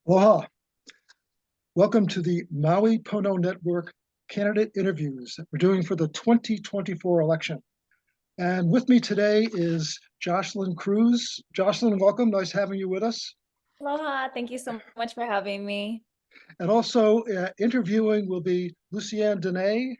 Aloha. Welcome to the Maui Pono Network candidate interviews that we're doing for the 2024 election. And with me today is Jocelyn Cruz. Jocelyn, welcome. Nice having you with us. Aloha, thank you so much for having me. And also interviewing will be Lucianne Dene,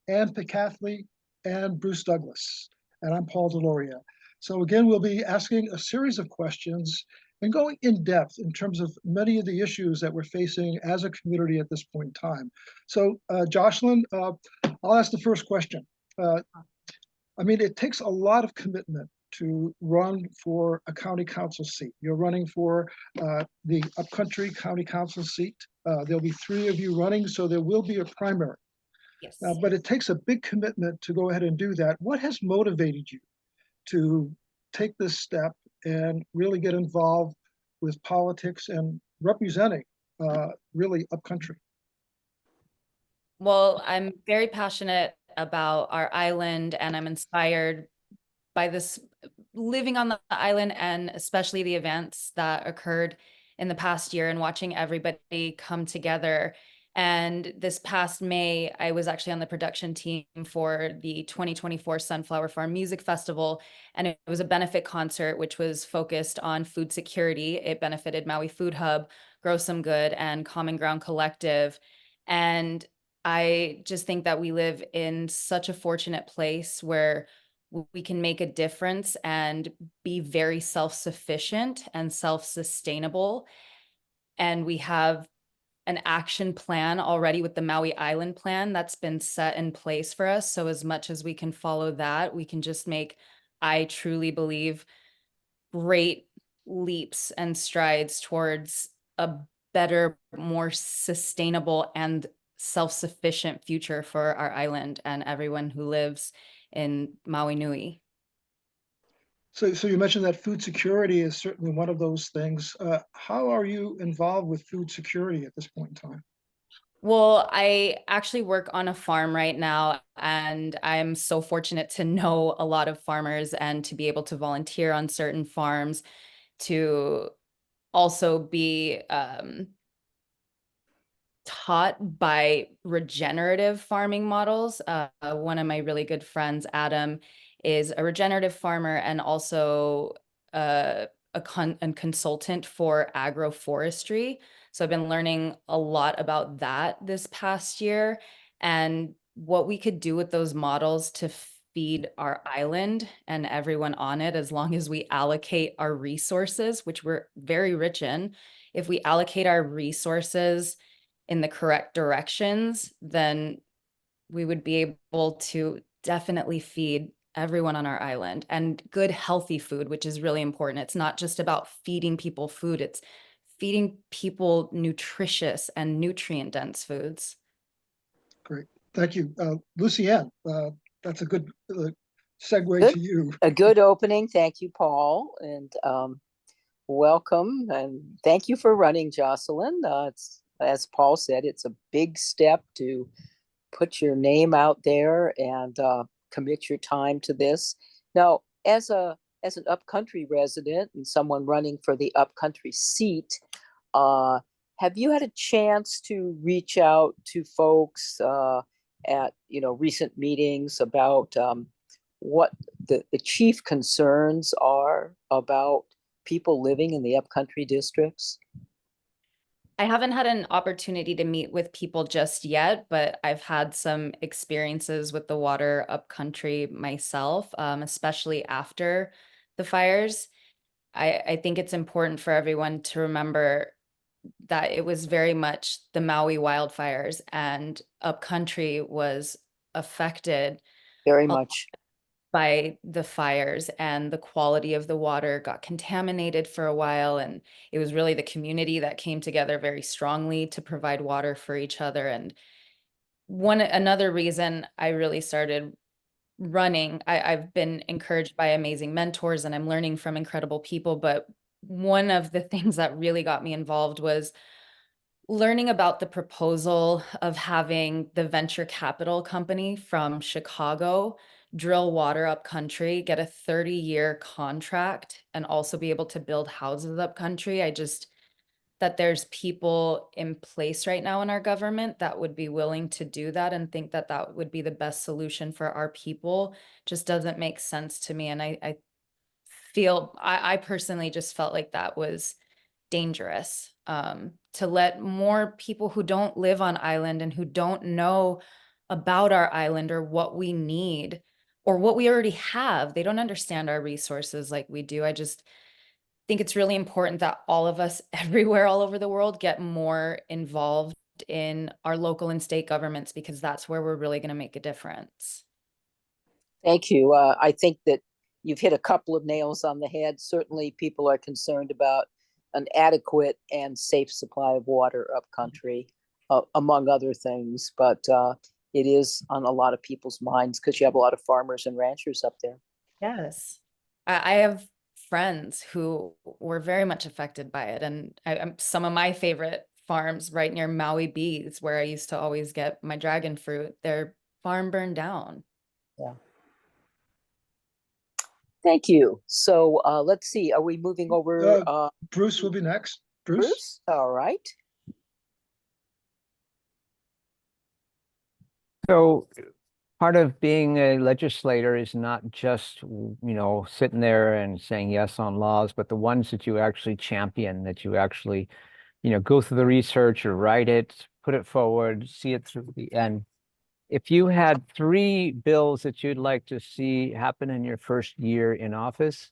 Ann Picathley, and Bruce Douglas. And I'm Paul Deloria. So again, we'll be asking a series of questions and going in depth in terms of many of the issues that we're facing as a community at this point in time. So Jocelyn, I'll ask the first question. It takes a lot of commitment to run for a county council seat. You're running for the Upcountry County Council seat. There'll be three of you running, so there will be a primary. Yes. But it takes a big commitment to go ahead and do that. What has motivated you to take this step and really get involved with politics and representing really Upcountry? Well, I'm very passionate about our island, and I'm inspired by this living on the island, and especially the events that occurred in the past year and watching everybody come together. And this past May, I was actually on the production team for the 2024 Sunflower Farm Music Festival, and it was a benefit concert which was focused on food security. It benefited Maui Food Hub, Grow Some Good, and Common Ground Collective. And I just think that we live in such a fortunate place where we can make a difference and be very self-sufficient and self-sustainable. And we have an action plan already with the Maui Island plan that's been set in place for us. So as much as we can follow that, we can just make, I truly believe, great leaps and strides towards a better, more sustainable and self-sufficient future for our island and everyone who lives in Maui Nui. So you mentioned that food security is certainly one of those things. How are you involved with food security at this point in time? Well, I actually work on a farm right now, and I'm so fortunate to know a lot of farmers and to be able to volunteer on certain farms, to also be taught by regenerative farming models. One of my really good friends, Adam, is a regenerative farmer and also a consultant for agroforestry. So I've been learning a lot about that this past year and what we could do with those models to feed our island and everyone on it, as long as we allocate our resources, which we're very rich in. If we allocate our resources in the correct directions, then we would be able to definitely feed everyone on our island, and good, healthy food, which is really important. It's not just about feeding people food, it's feeding people nutritious and nutrient dense foods. Great. Thank you. Lucianne, that's a good segue Good, to you. a good opening. Thank you, Paul, and welcome, and thank you for running, Jocelyn. It's, as Paul said, it's a big step to put your name out there and commit your time to this. Now, as an upcountry resident and someone running for the upcountry seat, uh, have you had a chance to reach out to folks at recent meetings about what the chief concerns are about people living in the upcountry districts? I haven't had an opportunity to meet with people just yet, but I've had some experiences with the water upcountry myself, especially after the fires. I think it's important for everyone to remember that it was very much the Maui wildfires, and upcountry was affected Very a much. by the fires, and the quality of the water got contaminated for a while, and it was really the community that came together very strongly to provide water for each other. And another reason I really started running, I've been encouraged by amazing mentors and I'm learning from incredible people, but one of the things that really got me involved was learning about the proposal of having the venture capital company from Chicago drill water up country, get a 30-year contract, and also be able to build houses up country. that there's people in place right now in our government that would be willing to do that and think that that would be the best solution for our people just doesn't make sense to me. And I feel, I personally just felt like that was dangerous, to let more people who don't live on island and who don't know about our island or what we need or what we already have. They don't understand our resources like we do. I just think it's really important that all of us everywhere, all over the world, get more involved in our local and state governments, because that's where we're really going to make a difference. Thank you. I think that you've hit a couple of nails on the head. Certainly, people are concerned about an adequate and safe supply of water upcountry, among other things. But it is on a lot of people's minds because you have a lot of farmers and ranchers up there. Yes. I have friends who were very much affected by it. And some of my favorite farms right near Maui Bees, where I used to always get my dragon fruit, their farm burned down. Yeah. Thank you. So let's see. Are we moving over? Bruce will be next. Bruce? All right. So part of being a legislator is not just, sitting there and saying yes on laws, but the ones that you actually champion, that you actually, go through the research or write it, put it forward, see it through the end. If you had 3 bills that you'd like to see happen in your first year in office,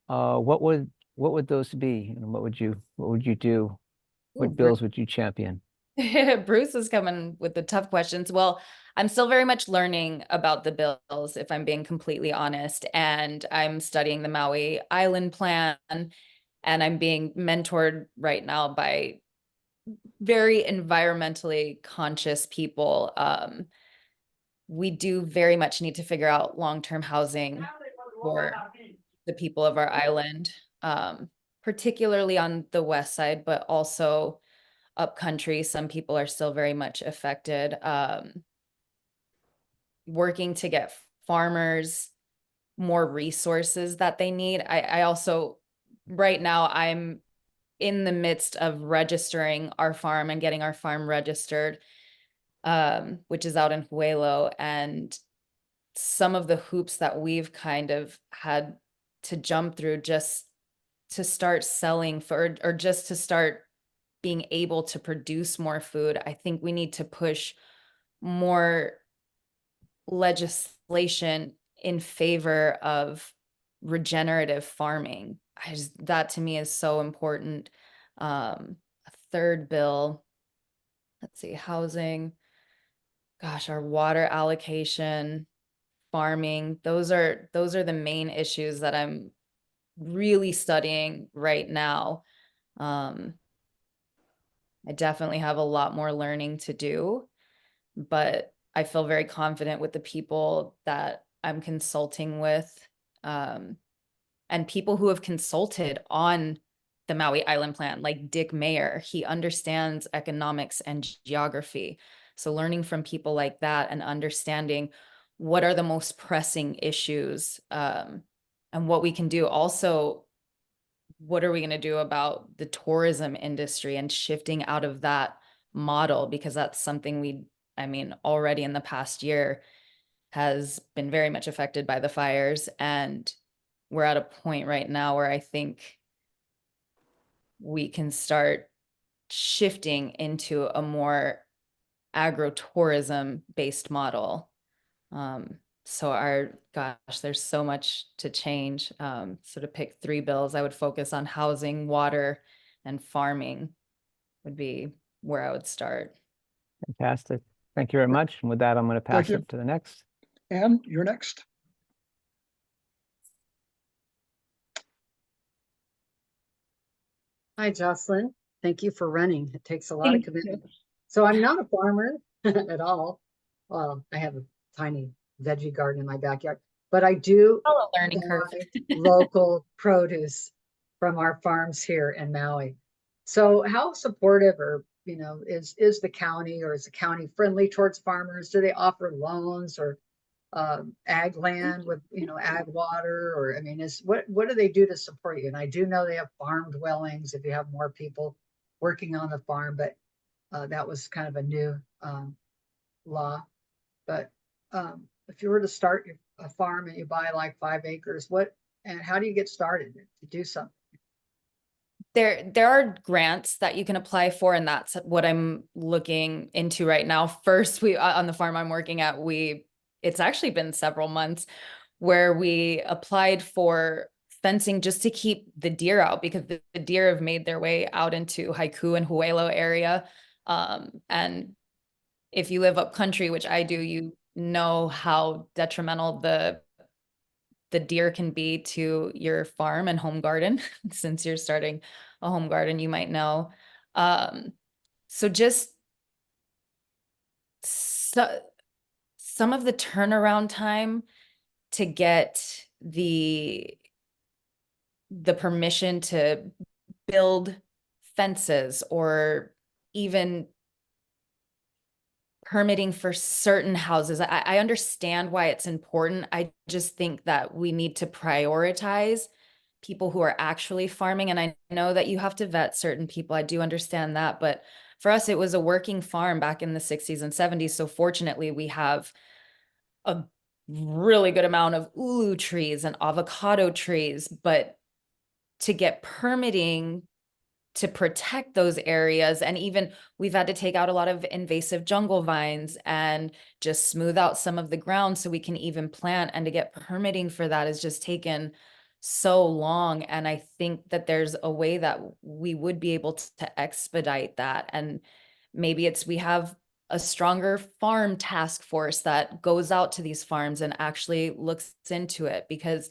what would those be, and what would you do? What bills would you champion? Bruce is coming with the tough questions. Well, I'm still very much learning about the bills, if I'm being completely honest. And I'm studying the Maui Island Plan, and I'm being mentored right now by very environmentally conscious people. We do very much need to figure out long-term housing for the people of our island, particularly on the west side, but also upcountry. Some people are still very much affected. Working to get farmers more resources that they need. I also, right now, I'm in the midst of registering our farm and getting our farm registered, which is out in Huelo. And some of the hoops that we've kind of had to jump through just to start selling for, or just to start being able to produce more food. I think we need to push more legislation in favor of regenerative farming. That to me is so important. A third bill, let's see, housing, gosh, our water allocation, farming, those are the main issues that I'm really studying right now. I definitely have a lot more learning to do, but I feel very confident with the people that I'm consulting with, and people who have consulted on the Maui Island Plan, like Dick Mayer. He understands economics and geography. So learning from people like that and understanding what are the most pressing issues, and what we can do. Also, what are we going to do about the tourism industry and shifting out of that model? Because that's something already in the past year has been very much affected by the fires. And we're at a point right now where I think we can start shifting into a more agro-tourism based model. So there's so much to change. So to pick 3 bills, I would focus on housing, water, and farming would be where I would start. Fantastic. Thank you very much. And with that, I'm going to pass you. it to the next. Anne, you're next. Hi, Jocelyn. Thank you for running. It takes a lot of Thank commitment. So I'm not a farmer at all. Well, I have a tiny veggie garden in my backyard, but I do Oh, a learning curve. buy local produce from our farms here in Maui. So how supportive is the county, or is the county friendly towards farmers? Do they offer loans or ag land with ag water, or what do they do to support you? And I do know they have farm dwellings if you have more people working on the farm, but that was kind of a new law. But if you were to start a farm and you buy like 5 acres, and how do you get started to do something? There are grants that you can apply for, and that's what I'm looking into right now. First, we on the farm I'm working at, it's actually been several months where we applied for fencing just to keep the deer out, because the deer have made their way out into Haiku and Huelo area. And if you live up country, which I do, you know how detrimental the deer can be to your farm and home garden. Since you're starting a home garden, you might know. So just some of the turnaround time to get the permission to build fences, or even permitting for certain houses. I understand why it's important. I just think that we need to prioritize people who are actually farming. And I know that you have to vet certain people. I do understand that. But for us, it was a working farm back in the 60s and 70s. So fortunately, we have a really good amount of ulu trees and avocado trees. But to get permitting to protect those areas, and even we've had to take out a lot of invasive jungle vines and just smooth out some of the ground so we can even plant, and to get permitting for that has just taken so long. And I think that there's a way that we would be able to expedite that. And maybe we have a stronger farm task force that goes out to these farms and actually looks into it, because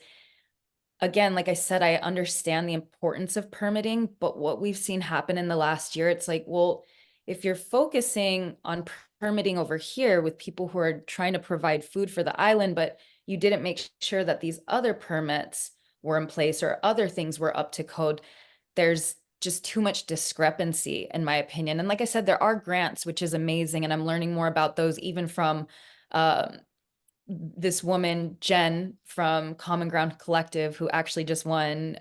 again, like I said, I understand the importance of permitting, but what we've seen happen in the last year, it's like, well, if you're focusing on permitting over here with people who are trying to provide food for the island, but you didn't make sure that these other permits were in place or other things were up to code, there's just too much discrepancy, in my opinion. And like I said, there are grants, which is amazing. And I'm learning more about those, even from this woman, Jen, from Common Ground Collective, who actually just won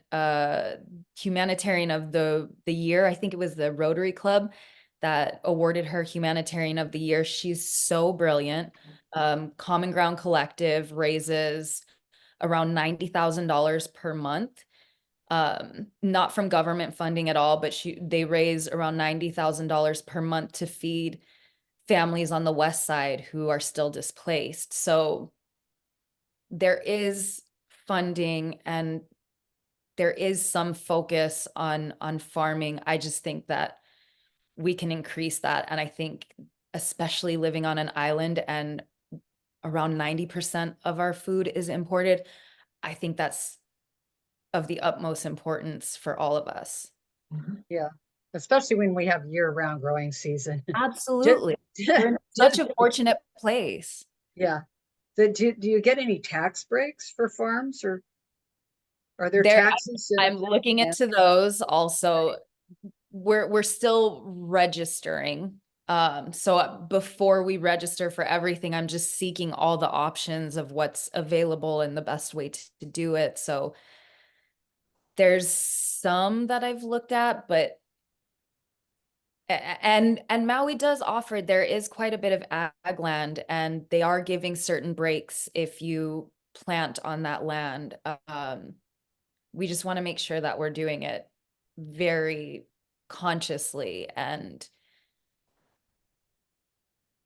Humanitarian of the Year. I think it was the Rotary Club that awarded her Humanitarian of the Year. She's so brilliant. Common Ground Collective raises around $90,000 per month. Not from government funding at all, but they raise around $90,000 per month to feed families on the west side who are still displaced. So there is funding and there is some focus on farming. I just think that we can increase that. And I think especially living on an island and around 90% of our food is imported, I think that's of the utmost importance for all of us. Yeah, especially when we have year-round growing season. Absolutely. We're in such a fortunate place. Yeah. Do you get any tax breaks for farms, or are there taxes? I'm looking into those also. We're still registering. So before we register for everything, I'm just seeking all the options of what's available and the best way to do it. So there's some that I've looked at, but and Maui does offer, there is quite a bit of ag land, and they are giving certain breaks if you plant on that land. We just want to make sure that we're doing it very consciously and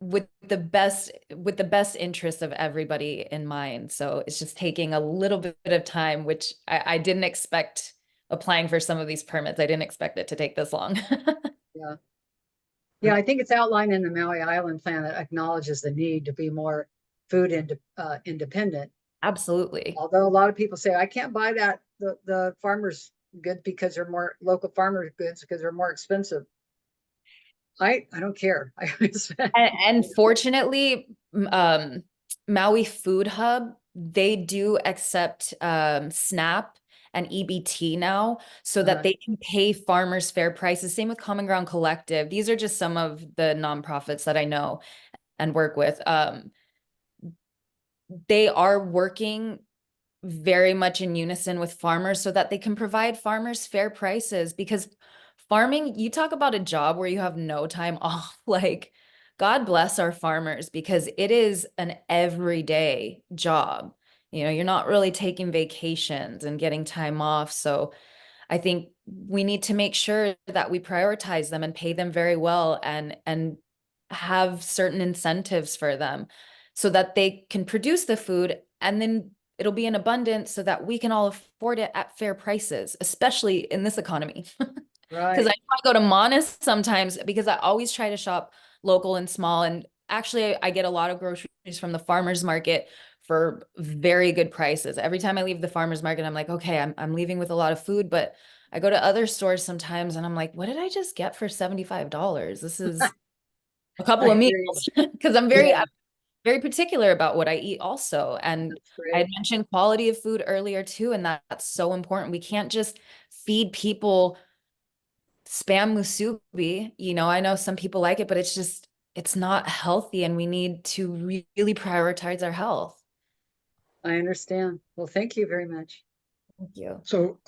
with the best interest of everybody in mind. So it's just taking a little bit of time, which I didn't expect. Applying for some of these permits, I didn't expect it to take this long. Yeah. Yeah, I think it's outlined in the Maui Island Plan that acknowledges the need to be more food independent. Absolutely. Although a lot of people say, I can't buy the farmers' goods because they're more local farmers' goods because they're more expensive. I don't care. And fortunately, Maui Food Hub, they do accept SNAP and EBT now, so that they can pay farmers fair prices. Same with Common Ground Collective. These are just some of the nonprofits that I know and work with. They are working very much in unison with farmers so that they can provide farmers fair prices, because farming, you talk about a job where you have no time off. Like, God bless our farmers because it is an everyday job. You know, you're not really taking vacations and getting time off. So I think we need to make sure that we prioritize them and pay them very well and have certain incentives for them so that they can produce the food and then it'll be in abundance so that we can all afford it at fair prices, especially in this economy. Because Right. I go to Monis sometimes because I always try to shop local and small. And actually, I get a lot of groceries from the farmers market for very good prices. Every time I leave the farmers market, I'm like, okay, I'm leaving with a lot of food, but I go to other stores sometimes and I'm like, what did I just get for $75? This is a couple I of hear you. meals because I'm Yeah, very particular about what I eat also. And that's I great. mentioned quality of food earlier too, and that's so important. We can't just feed people spam musubi. You know, I know some people like it, but it's not healthy and we need to really prioritize our health. I understand. Well, thank you very much. Thank you. So,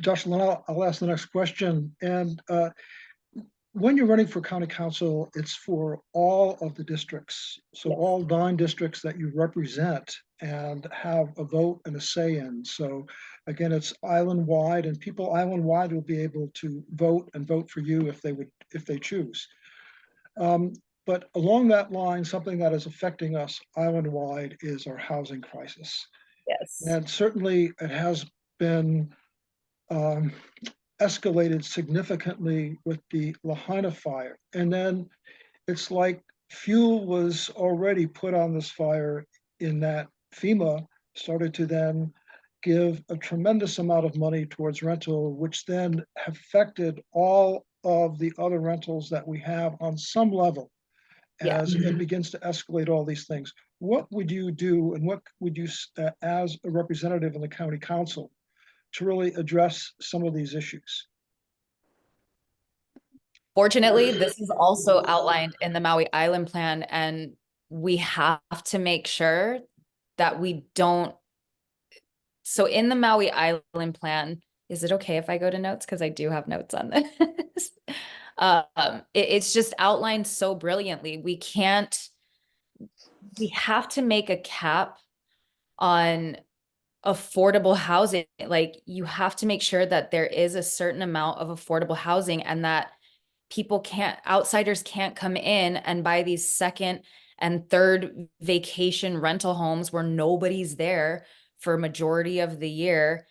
Jocelyn, I'll ask the next question. And when you're running for county council, it's for all of the districts. So Yes. all 9 districts that you represent and have a vote and a say in. So again, it's island-wide, and people island-wide will be able to vote and vote for you if they choose. But along that line, something that is affecting us island-wide is our housing crisis. Yes. And certainly it has been um, escalated significantly with the Lahaina fire. And then it's like fuel was already put on this fire in that FEMA started to then give a tremendous amount of money towards rental, which then affected all of the other rentals that we have on some level Yeah. as it begins to escalate all these things. What would you do, and what would you, as a representative in the county council, to really address some of these issues? Fortunately, this is also outlined in the Maui Island Plan, and we have to make sure that we don't. So in the Maui Island Plan, is it okay if I go to notes? Because I do have notes on this. It's just outlined so brilliantly. We have to make a cap on affordable housing. Like, you have to make sure that there is a certain amount of affordable housing and that outsiders can't come in and buy these second and third vacation rental homes where nobody's there for a majority of the year.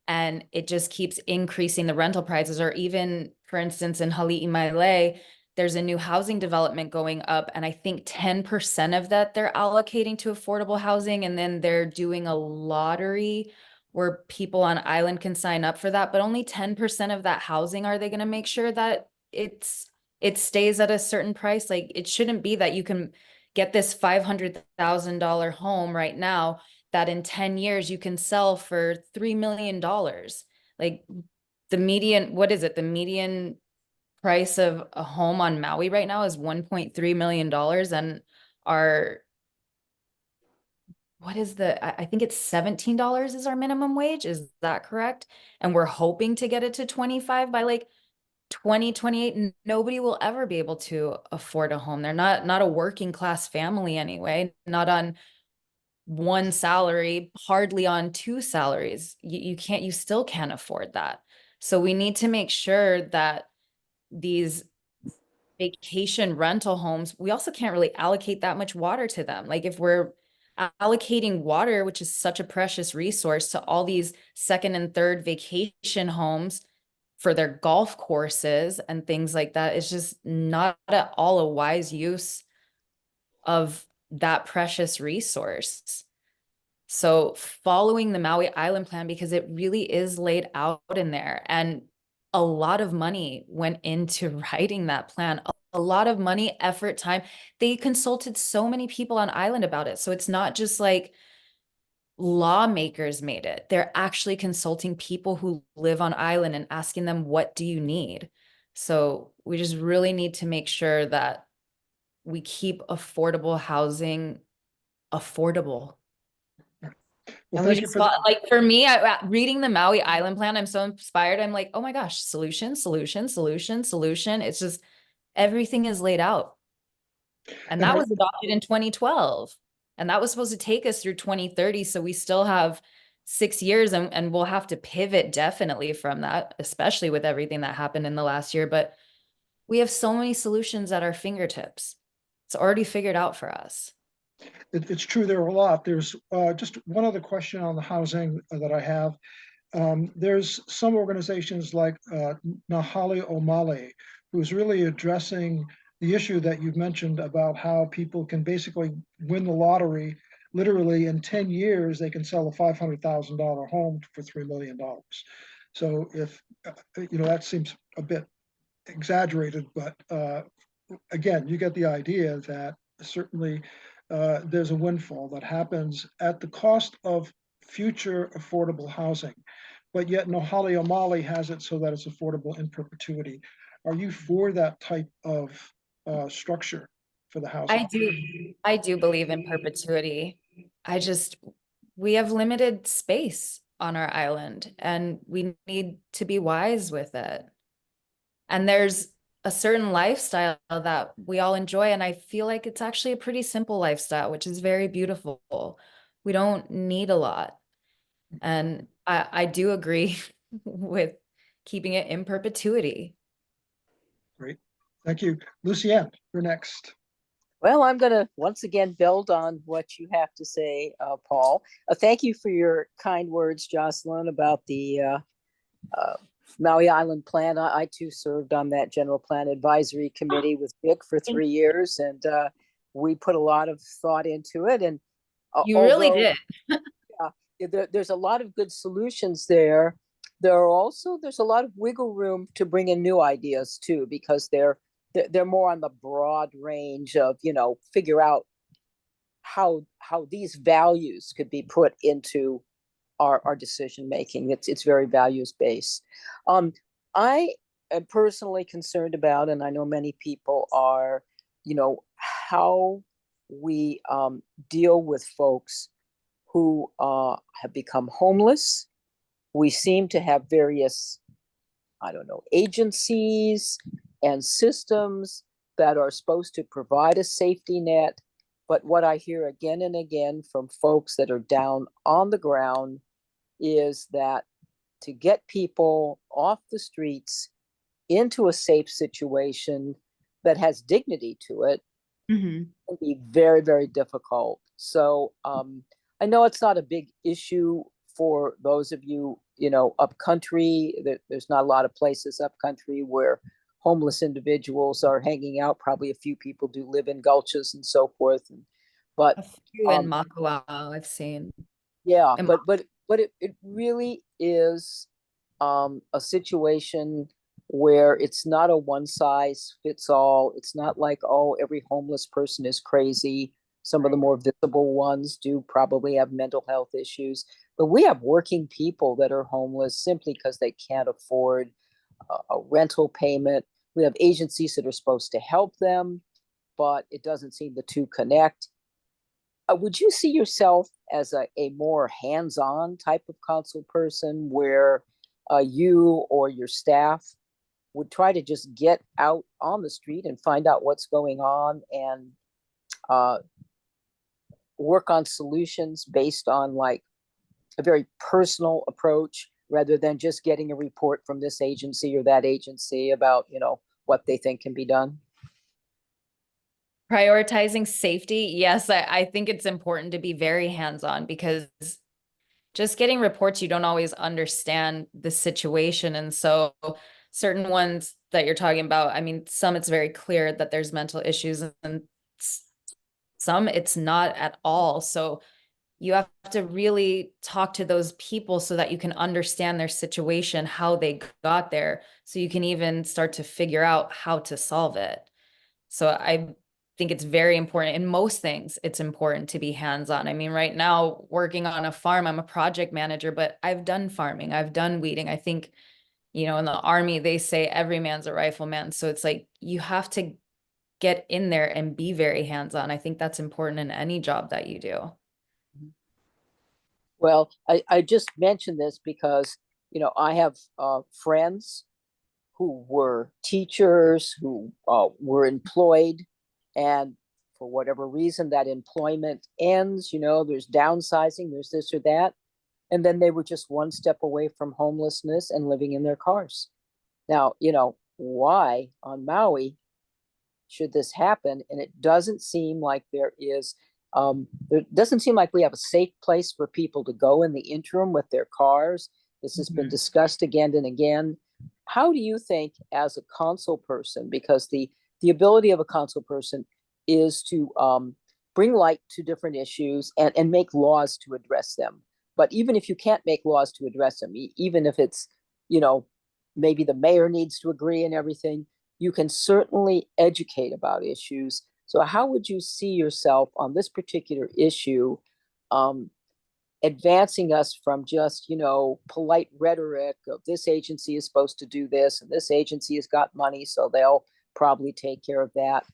And it just keeps increasing the rental prices. Or even, for instance, in Hali'imaile, there's a new housing development going up, and I think 10% of that they're allocating to affordable housing, and then they're doing a lottery where people on island can sign up for that, but only 10% of that housing are they going to make sure that it stays at a certain price. Like, it shouldn't be that you can get this $500,000 home right now that in 10 years you can sell for $3 million. Like, the median, what is it? The median price of a home on Maui right now is $1.3 million. And what is I think it's $17 is our minimum wage. Is that correct? And we're hoping to get it to 25 by like 2028. And nobody will ever be able to afford a home. They're not a working class family anyway, not on one salary, hardly on 2 salaries. You still can't afford that. So we need to make sure that these vacation rental homes, we also can't really allocate that much water to them. Like, if we're allocating water, which is such a precious resource, to all these second and third vacation homes for their golf courses and things like that, it's just not at all a wise use of that precious resource. So following the Maui Island Plan, because it really is laid out in there, and a lot of money went into writing that plan, a lot of money, effort, time. They consulted so many people on island about it. So it's not just like lawmakers made it. They're actually consulting people who live on island and asking them, what do you need? So we just really need to make sure that we keep affordable housing affordable. Well, And we thank you just for that. thought, like, for me, reading the Maui Island Plan, I'm so inspired. I'm like, oh my gosh, solution, solution, solution, solution. It's just everything is laid out. And that was adopted in 2012. And that was supposed to take us through 2030. So we still have 6 years, and we'll have to pivot definitely from that, especially with everything that happened in the last year. But we have so many solutions at our fingertips. It's already figured out for us. It's true, there are a lot. There's just one other question on the housing that I have. There's some organizations like Nahali Omali, who's really addressing the issue that you've mentioned about how people can basically win the lottery. Literally in 10 years, they can sell a $500,000 home for $3 million. So if, that seems a bit exaggerated, but again, you get the idea that certainly there's a windfall that happens at the cost of future affordable housing. But yet Nohali Omali has it so that it's affordable in perpetuity. Are you for that type of structure for the housing? I do believe in perpetuity. We have limited space on our island, and we need to be wise with it. And there's a certain lifestyle that we all enjoy, and I feel like it's actually a pretty simple lifestyle, which is very beautiful. We don't need a lot. And I do agree with keeping it in perpetuity. Great. Thank you. Lucienne, you're next. Well, I'm going to once again build on what you have to say, Paul. Thank you for your kind words, Jocelyn, about the Maui Island Plan. I too served on that General Plan Advisory Committee with Vic for 3 years, and we put a lot of thought into it. And You really did. There's a lot of good solutions there. There's a lot of wiggle room to bring in new ideas too, because they're more on the broad range of, figure out how these values could be put into our decision making. It's very values based. I am personally concerned about, and I know many people are, how we deal with folks who have become homeless. We seem to have various, agencies and systems that are supposed to provide a safety net. But what I hear again and again from folks that are down on the ground is that to get people off the streets into a safe situation that has dignity to it can be very, very difficult. So I know it's not a big issue for those of you, upcountry. There's not a lot of places upcountry where homeless individuals are hanging out. Probably a few people do live in gulches and so forth. But a few in Makawao I've seen. Yeah, but it really is a situation where it's not a one size fits all. It's not like, oh, every homeless person is crazy. Some of the more visible ones do probably have mental health issues, but we have working people that are homeless simply because they can't afford a rental payment. We have agencies that are supposed to help them, but it doesn't seem the two connect. Would you see yourself as a more hands-on type of council person where you or your staff would try to just get out on the street and find out what's going on and work on solutions based on like a very personal approach rather than just getting a report from this agency or that agency about, what they think can be done? Prioritizing safety. Yes, I think it's important to be very hands-on, because just getting reports, you don't always understand the situation. And so certain ones that you're talking about, I mean, some it's very clear that there's mental issues, and some it's not at all. So you have to really talk to those people so that you can understand their situation, how they got there, so you can even start to figure out how to solve it. So I think it's very important. In most things, it's important to be hands-on. I mean, right now, working on a farm, I'm a project manager, but I've done farming, I've done weeding. I think, in the Army, they say every man's a rifleman. So it's like, you have to get in there and be very hands-on. I think that's important in any job that you do. Well, I just mentioned this because, I have friends who were teachers, who were employed, and for whatever reason that employment ends, there's downsizing, there's this or that. And then they were just one step away from homelessness and living in their cars. Now, why on Maui should this happen? And it doesn't seem like there doesn't seem like we have a safe place for people to go in the interim with their cars. This has been discussed again and again. How do you think, as a council person, because the ability of a council person is to bring light to different issues and make laws to address them. But even if you can't make laws to address them, even if it's, maybe the mayor needs to agree and everything, you can certainly educate about issues. So how would you see yourself on this particular issue, advancing us from just, polite rhetoric of this agency is supposed to do this and this agency has got money, so they'll probably take care of that,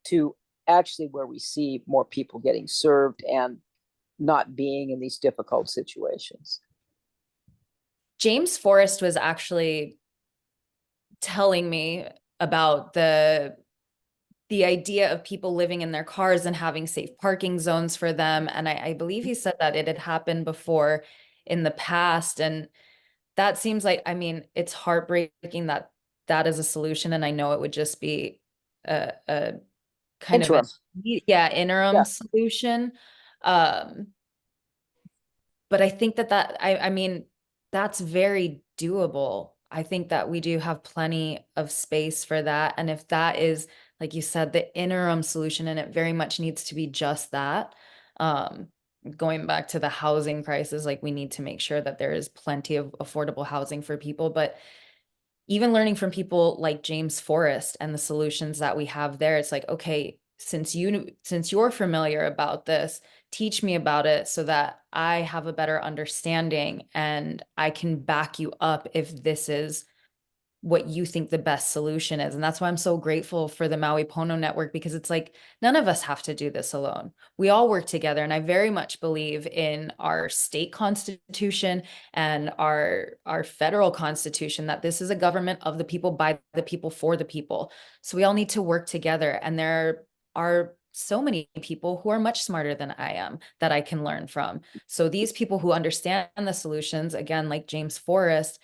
to actually where we see more people getting served and not being in these difficult situations? James Forrest was actually telling me about the idea of people living in their cars and having safe parking zones for them. And I believe he said that it had happened before in the past. And that seems like, I mean, it's heartbreaking that that is a solution. And I know it would just be a kind Interim. of interim solution. But I think I mean, that's very doable. I think that we do have plenty of space for that. And if that is, like you said, the interim solution, and it very much needs to be just that, going back to the housing crisis, like we need to make sure that there is plenty of affordable housing for people. But even learning from people like James Forrest and the solutions that we have there, it's like, okay, since you're familiar about this, teach me about it so that I have a better understanding and I can back you up if this is what you think the best solution is. And that's why I'm so grateful for the Maui Pono Network, because it's like, none of us have to do this alone. We all work together. And I very much believe in our state constitution and our federal constitution, that this is a government of the people, by the people, for the people. So we all need to work together. And there are so many people who are much smarter than I am that I can learn from. So these people who understand the solutions, again, like James Forrest,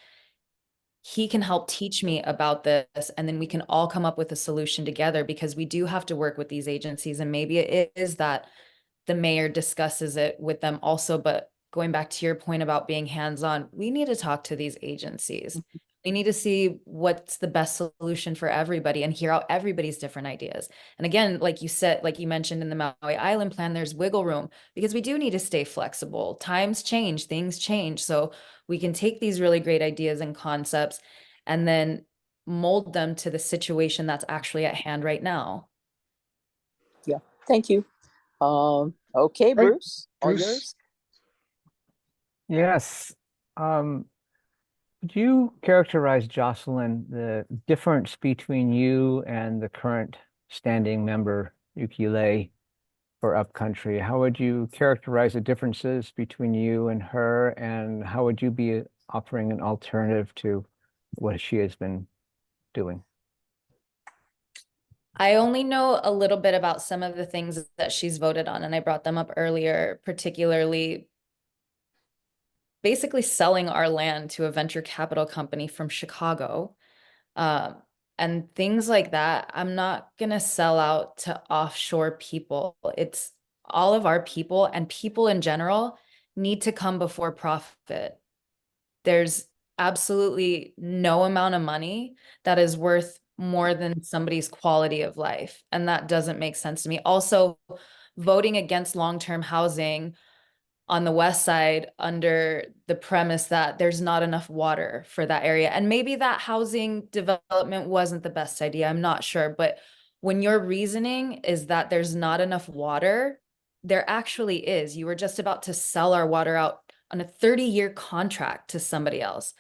he can help teach me about this, and then we can all come up with a solution together, because we do have to work with these agencies. And maybe it is that the mayor discusses it with them also. But going back to your point about being hands-on, we need to talk to these agencies. We need to see what's the best solution for everybody and hear out everybody's different ideas. And again, like you said, like you mentioned in the Maui Island plan, there's wiggle room, because we do need to stay flexible. Times change, things change. So we can take these really great ideas and concepts and then mold them to the situation that's actually at hand right now. Yeah, thank you. Okay, Great. Bruce, all yours. Yes. Would you characterize, Jocelyn, the difference between you and the current standing member, Yukile, for Upcountry? How would you characterize the differences between you and her, and how would you be offering an alternative to what she has been doing? I only know a little bit about some of the things that she's voted on, and I brought them up earlier, particularly basically selling our land to a venture capital company from Chicago. And things like that. I'm not going to sell out to offshore people. It's all of our people, and people in general need to come before profit. There's absolutely no amount of money that is worth more than somebody's quality of life. And that doesn't make sense to me. Also, voting against long-term housing on the west side under the premise that there's not enough water for that area. And maybe that housing development wasn't the best idea, I'm not sure. But when your reasoning is that there's not enough water, there actually is. You were just about to sell our water out on a 30-year contract to somebody else.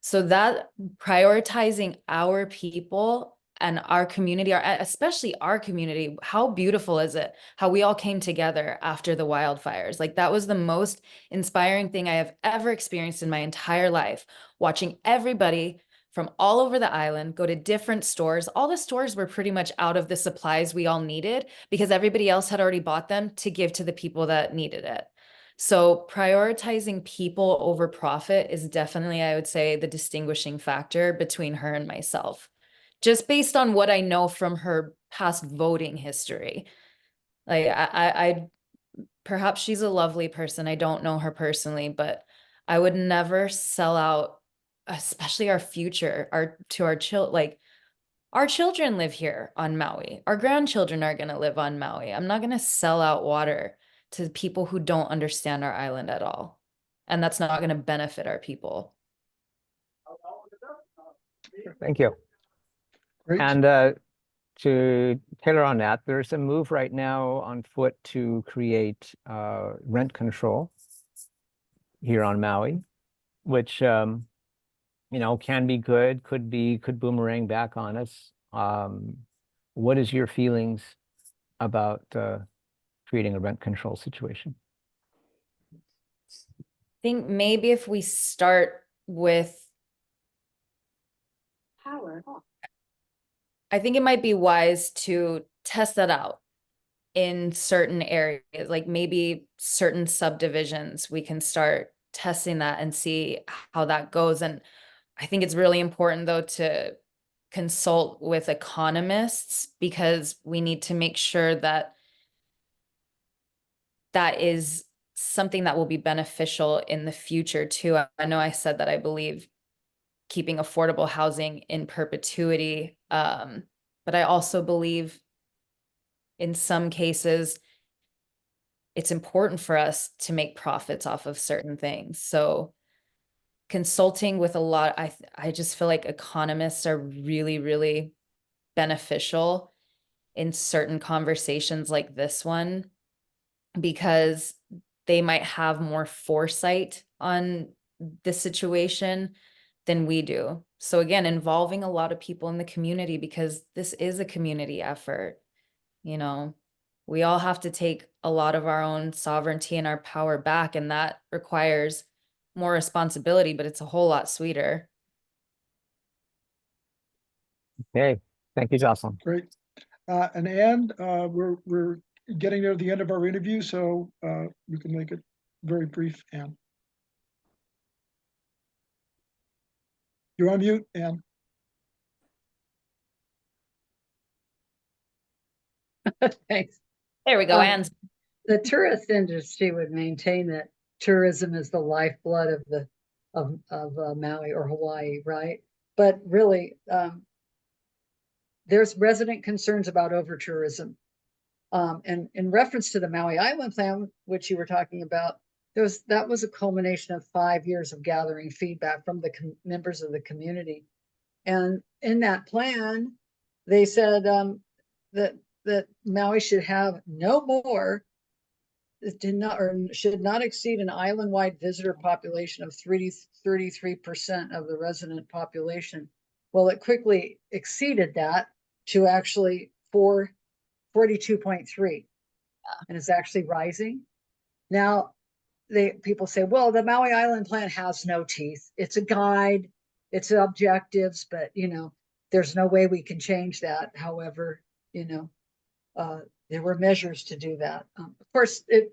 So that prioritizing our people and our community, especially our community, how beautiful is it? How we all came together after the wildfires. Like that was the most inspiring thing I have ever experienced in my entire life, watching everybody from all over the island go to different stores. All the stores were pretty much out of the supplies we all needed because everybody else had already bought them to give to the people that needed it. So prioritizing people over profit is definitely, I would say, the distinguishing factor between her and myself, just based on what I know from her past voting history. Like I perhaps she's a lovely person. I don't know her personally, but I would never sell out, especially our future, our children live here on Maui. Our grandchildren are going to live on Maui. I'm not going to sell out water to people who don't understand our island at all. And that's not going to benefit our people. Thank you. Great. And to tailor on that, there's a move right now on foot to create rent control here on Maui, which can be good, could boomerang back on us. What is your feelings about creating a rent control situation? I think maybe if we start with Power. I think it might be wise to test that out in certain areas, like maybe certain subdivisions, we can start testing that and see how that goes. And I think it's really important though to consult with economists because we need to make sure that that is something that will be beneficial in the future too. I know I said that I believe keeping affordable housing in perpetuity, but I also believe in some cases it's important for us to make profits off of certain things. So consulting with a lot, I just feel like economists are really, really beneficial in certain conversations like this one, because they might have more foresight on the situation than we do. So again, involving a lot of people in the community, because this is a community effort. We all have to take a lot of our own sovereignty and our power back, and that requires more responsibility, but it's a whole lot sweeter. Okay, thank you, Jocelyn. Great. And Anne, we're getting near the end of our interview, so you can make it very brief, Anne. You're on mute, Anne. Thanks. There we go, Um, Anne. The tourist industry would maintain that tourism is the lifeblood of Maui or Hawaii, right? But really, there's resident concerns about over tourism. And in reference to the Maui Island Plan, which you were talking about, that was a culmination of 5 years of gathering feedback from the members of the community. And in that plan, they said that Maui should have no more, should not exceed an island-wide visitor population of 33% of the resident population. Well, it quickly exceeded that to actually 42.3, and it's actually rising. Now, people say, well, the Maui Island Plan has no teeth. It's a guide, it's objectives, but there's no way we can change that. However, there were measures to do that. Of course, the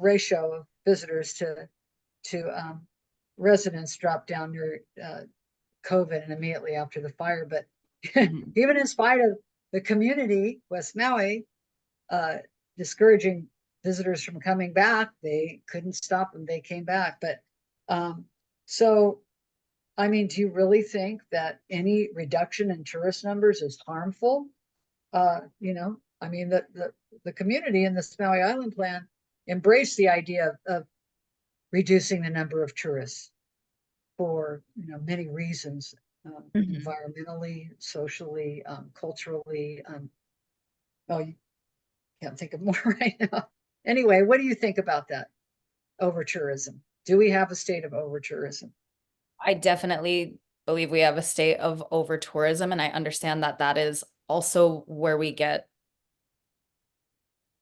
ratio of visitors to residents dropped down near COVID and immediately after the fire. But even in spite of the community, West Maui, discouraging visitors from coming back, they couldn't stop them. They came back. But so, I mean, do you really think that any reduction in tourist numbers is harmful? I mean, the community in the Maui Island Plan embraced the idea of reducing the number of tourists for many reasons, environmentally, socially, culturally. You can't think of more right now. Anyway, what do you think about that? Over tourism? Do we have a state of over tourism? I definitely believe we have a state of over tourism, and I understand that that is also where we get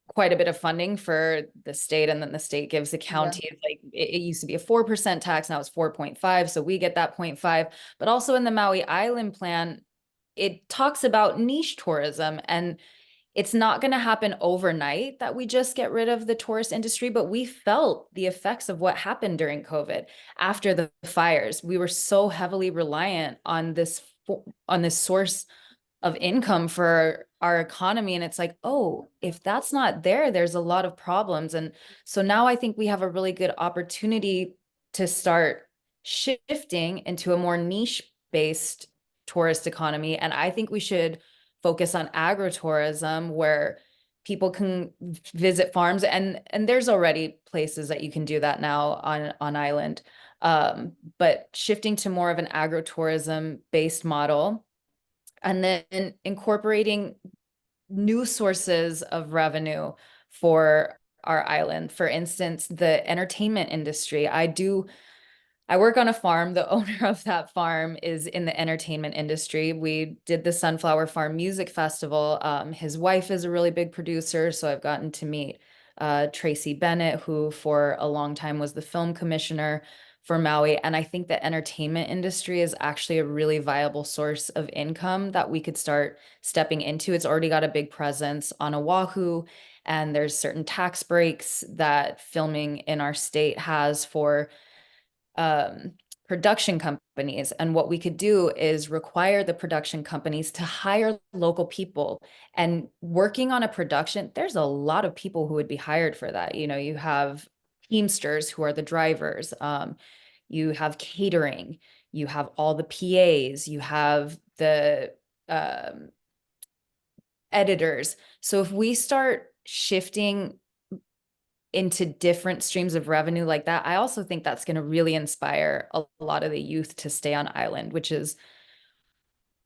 quite a bit of funding for the state, and then the state gives the county, like it used to be a 4% tax, now it's 4.5, so we get that 0.5. But also in the Maui Island plan, it talks about niche tourism, and it's not going to happen overnight that we just get rid of the tourist industry, but we felt the effects of what happened during COVID after the fires. We were so heavily reliant on this source of income for our economy. And it's like, oh, if that's not there, there's a lot of problems. And so now I think we have a really good opportunity to start shifting into a more niche-based tourist economy. And I think we should focus on agritourism, where people can visit farms, and there's already places that you can do that now on island. But shifting to more of an agritourism based model, and then incorporating new sources of revenue for our island. For instance, the entertainment industry. I work on a farm. The owner of that farm is in the entertainment industry. We did the Sunflower Farm Music Festival. His wife is a really big producer, so I've gotten to meet Tracy Bennett, who for a long time was the film commissioner for Maui. And I think the entertainment industry is actually a really viable source of income that we could start stepping into. It's already got a big presence on Oahu, and there's certain tax breaks that filming in our state has for production companies. And what we could do is require the production companies to hire local people. And working on a production, there's a lot of people who would be hired for that. You know, you have teamsters who are the drivers, you have catering, you have all the PAs, you have the editors. So if we start shifting into different streams of revenue like that, I also think that's going to really inspire a lot of the youth to stay on island, which is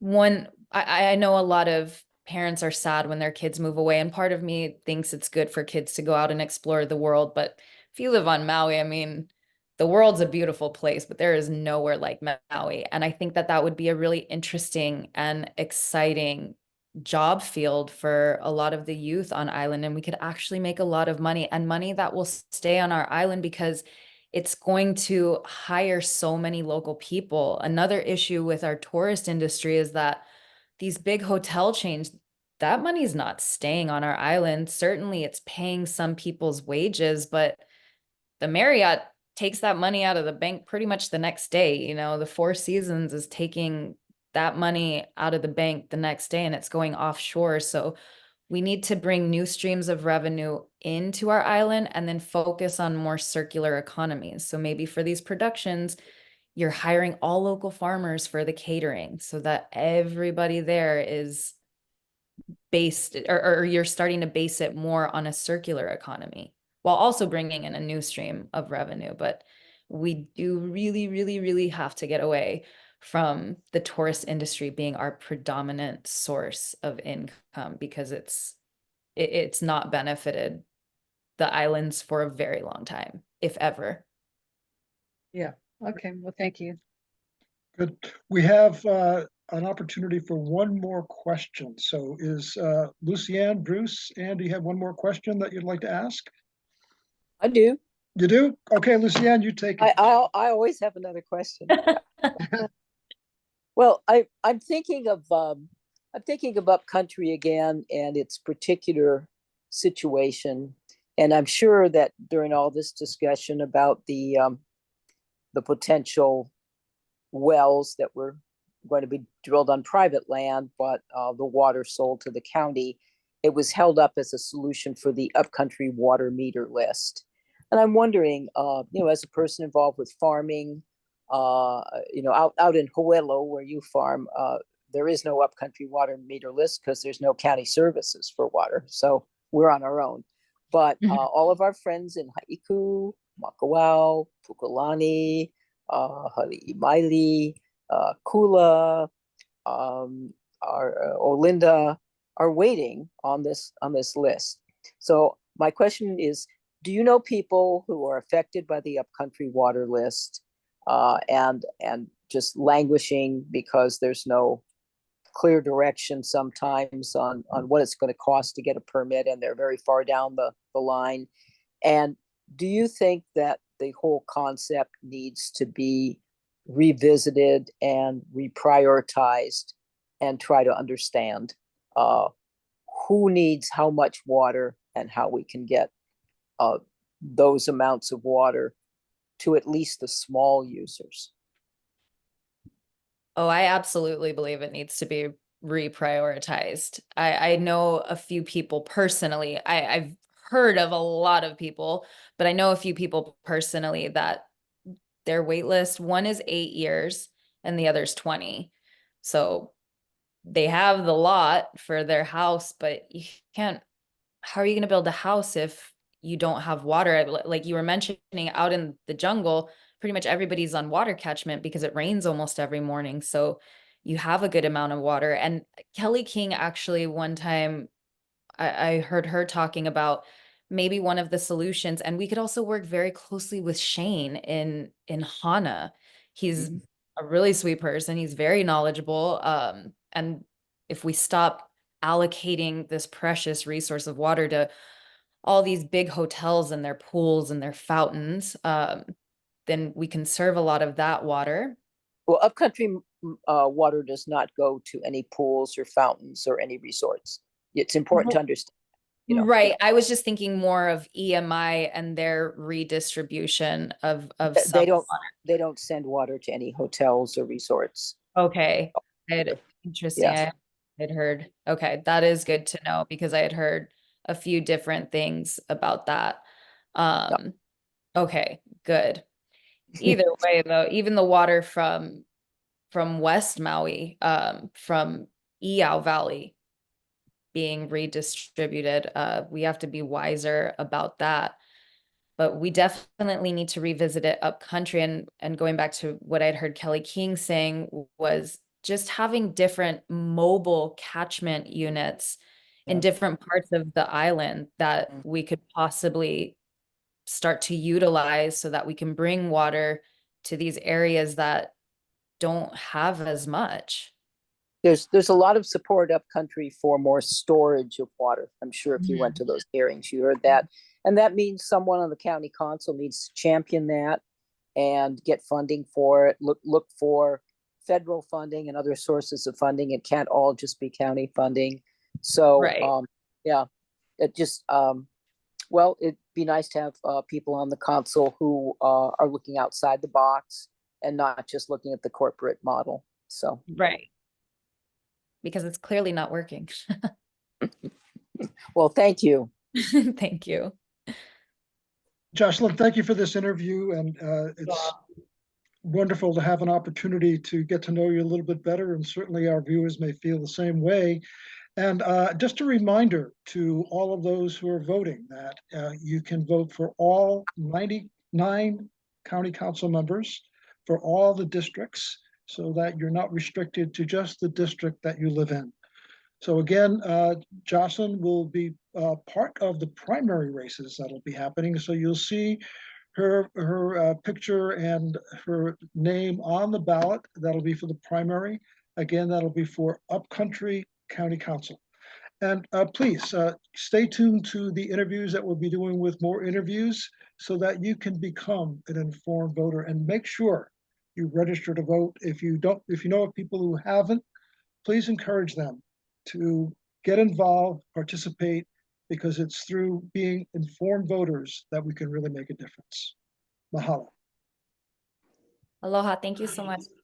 one. I know a lot of parents are sad when their kids move away, and part of me thinks it's good for kids to go out and explore the world. But if you live on Maui, I mean, the world's a beautiful place, but there is nowhere like Maui. And I think that that would be a really interesting and exciting job field for a lot of the youth on island, and we could actually make a lot of money, and money that will stay on our island because it's going to hire so many local people. Another issue with our tourist industry is that these big hotel chains, that money's not staying on our island. Certainly it's paying some people's wages, but the Marriott takes that money out of the bank pretty much the next day. You know, the Four Seasons is taking that money out of the bank the next day, and it's going offshore. So we need to bring new streams of revenue into our island and then focus on more circular economies. So maybe for these productions, you're hiring all local farmers for the catering so that everybody there is based, or you're starting to base it more on a circular economy while also bringing in a new stream of revenue. But we do really, really, really have to get away from the tourist industry being our predominant source of income, because it's not benefited the islands for a very long time, if ever. Yeah. Okay. Well, thank you. Good. We have an opportunity for one more question. So is Lucianne, Bruce, and do you have one more question that you'd like to ask? I do. You do? Okay, Lucianne, you take it. I always have another question. Well, I'm thinking of Upcountry again and its particular situation, and I'm sure that during all this discussion about the potential wells that were going to be drilled on private land, but the water sold to the county, it was held up as a solution for the Upcountry water meter list. And I'm wondering, as a person involved with farming, out in Hoelo where you farm, there is no Upcountry water meter list because there's no county services for water. So we're on our own. But all of our friends in Haiku, Makawao, Pukalani, Hali'imaile, Kula, Olinda are waiting on this list. So my question is, do you know people who are affected by the Upcountry water list? And just languishing because there's no clear direction sometimes on what it's going to cost to get a permit, and they're very far down the line. And do you think that the whole concept needs to be revisited and reprioritized and try to understand who needs how much water and how we can get those amounts of water to at least the small users? Oh, I absolutely believe it needs to be reprioritized. I know a few people personally. I've heard of a lot of people, but I know a few people personally that their wait list, one is 8 years and the other's 20. So they have the lot for their house, but you can't, how are you going to build a house if you don't have water? Like you were mentioning, out in the jungle, pretty much everybody's on water catchment because it rains almost every morning. So you have a good amount of water. And Kelly King, actually, one time I heard her talking about maybe one of the solutions, and we could also work very closely with Shane in Hana. He's a really sweet person. He's very knowledgeable. And if we stop allocating this precious resource of water to all these big hotels and their pools and their fountains, then we can serve a lot of that water. Well, upcountry water does not go to any pools or fountains or any resorts. It's important to understand. Right. I was just thinking more of EMI and their redistribution of They some they don't send water to any hotels or resorts. Okay. Interesting. Yes. I had heard. Okay, that is good to know because I had heard a few different things about that. Okay, good. Either way though, even the water from West Maui, from Iao Valley being redistributed, we have to be wiser about that. But we definitely need to revisit it upcountry. And going back to what I'd heard Kelly King saying was just having different mobile catchment units in different parts of the island that we could possibly start to utilize so that we can bring water to these areas that don't have as much. There's a lot of support upcountry for more storage of water. I'm sure if you went to those hearings, you heard that. And that means someone on the county council needs to champion that and get funding for it. Look for federal funding and other sources of funding. It can't all just be county funding. So yeah, it just well, it'd be nice to have people on the council who are looking outside the box and not just looking at the corporate model. So right. Because it's clearly not working. well, thank you. Thank you. Jocelyn, thank you for this interview, and it's wonderful to have an opportunity to get to know you a little bit better, and certainly our viewers may feel the same way. And just a reminder to all of those who are voting that you can vote for all 99 county council members for all the districts, so that you're not restricted to just the district that you live in. So again, Jocelyn will be part of the primary races that'll be happening. So you'll see her picture and her name on the ballot. That'll be for the primary. Again, that'll be for Upcountry County Council. And please stay tuned to the interviews that we'll be doing with more interviews so that you can become an informed voter, and make sure you register to vote. If you know of people who haven't, please encourage them to get involved, participate, because it's through being informed voters that we can really make a difference. Mahalo. Aloha. Thank you so much.